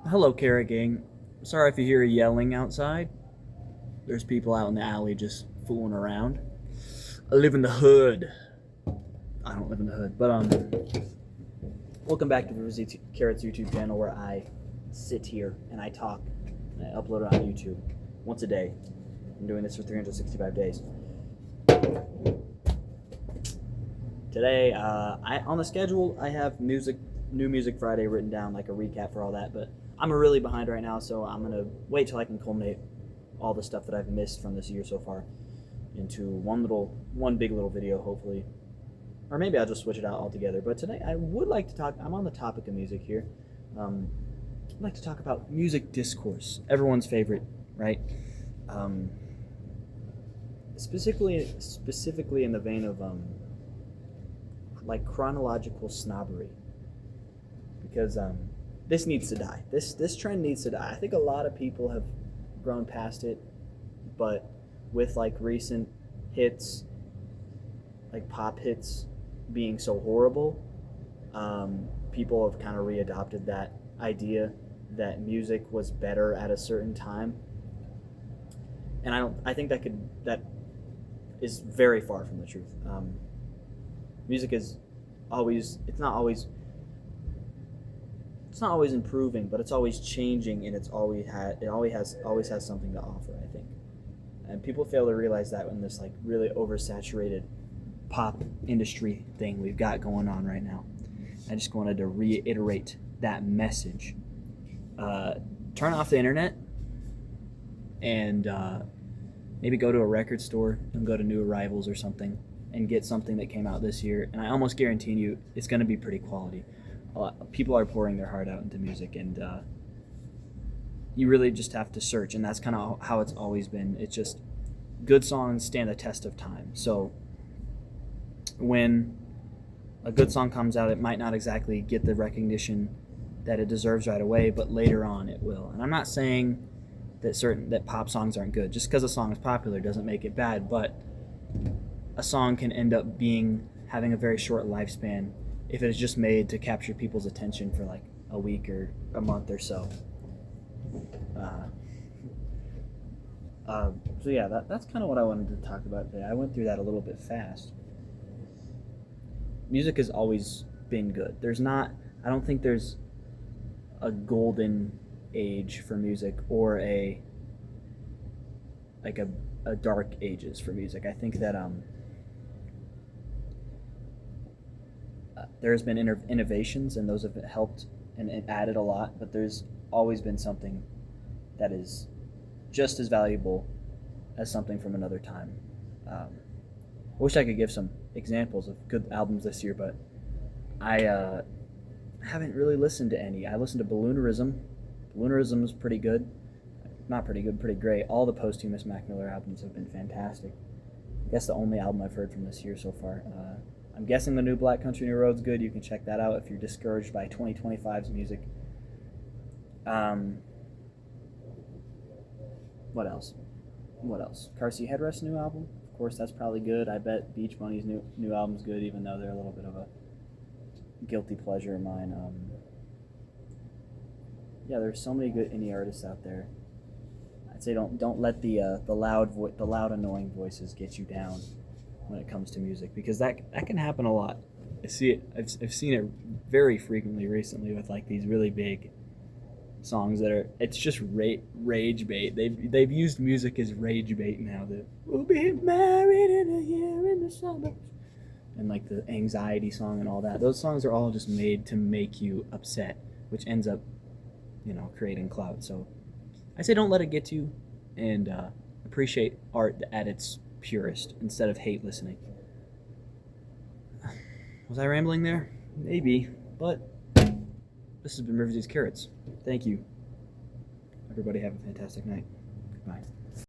Hello, Carrot Gang. Sorry if you hear yelling outside. There's people out in the alley just fooling around. I live in the hood. I don't live in the hood, but welcome back to the Carrot's YouTube channel where I sit here and I talk and I upload it on YouTube once a day. I'm doing this for 365 days. Today, on the schedule, I have New Music Friday written down, like a recap for all that, but I'm really behind right now, so I'm gonna wait till I can culminate all the stuff that I've missed from this year so far into one big little video, hopefully, or maybe I'll just switch it out altogether. But today, I would like to talk. I'm on the topic of music here. I'd like to talk about music discourse, everyone's favorite, right? Specifically in the vein of like chronological snobbery, because this needs to die. This trend needs to die. I think a lot of people have grown past it, but with like recent hits, like pop hits, being so horrible, people have kind of readopted that idea that music was better at a certain time, and I think that is very far from the truth. Music is it's not always improving, but it's always changing, and it always has something to offer, I think. And people fail to realize that in this like really oversaturated pop industry thing we've got going on right now. I just wanted to reiterate that message. Turn off the internet and maybe go to a record store and go to New Arrivals or something and get something that came out this year, and I almost guarantee you it's going to be pretty quality. People are pouring their heart out into music, and you really just have to search, and that's kind of how it's always been. It's just good songs stand the test of time. So when a good song comes out, it might not exactly get the recognition that it deserves right away, but later on it will. And I'm not saying that pop songs aren't good. Just because a song is popular doesn't make it bad, but a song can end up having a very short lifespan if it is just made to capture people's attention for like a week or a month or so. So yeah, that's kind of what I wanted to talk about today. I went through that a little bit fast. Music has always been good. I don't think there's a golden age for music or a dark ages for music. I think that there's been innovations, and those have helped and added a lot, but there's always been something that is just as valuable as something from another time. I wish I could give some examples of good albums this year, but I haven't really listened to any. I listened to Balloonerism. Balloonerism is pretty good. Not pretty good, pretty great. All the posthumous Mac Miller albums have been fantastic. I guess the only album I've heard from this year so far. I'm guessing the new Black Country New Road's good. You can check that out if you're discouraged by 2025's music. What else? Car Seat Headrest's new album. Of course, that's probably good. I bet Beach Bunny's new album's good, even though they're a little bit of a guilty pleasure of mine. Yeah, there's so many good indie artists out there. I'd say don't let the loud annoying voices get you down when it comes to music, because that can happen a lot. I see it. I've seen it very frequently recently with like these really big songs it's just rage bait. They've used music as rage bait now. That we'll be married in a year in the suburbs, and like the anxiety song and all that. Those songs are all just made to make you upset, which ends up, creating clout. So I say don't let it get to you, and appreciate art at its purest instead of hate listening. Was I rambling there? Maybe, but this has been Rivers Eats Carrots. Thank you. Everybody have a fantastic night. Goodbye.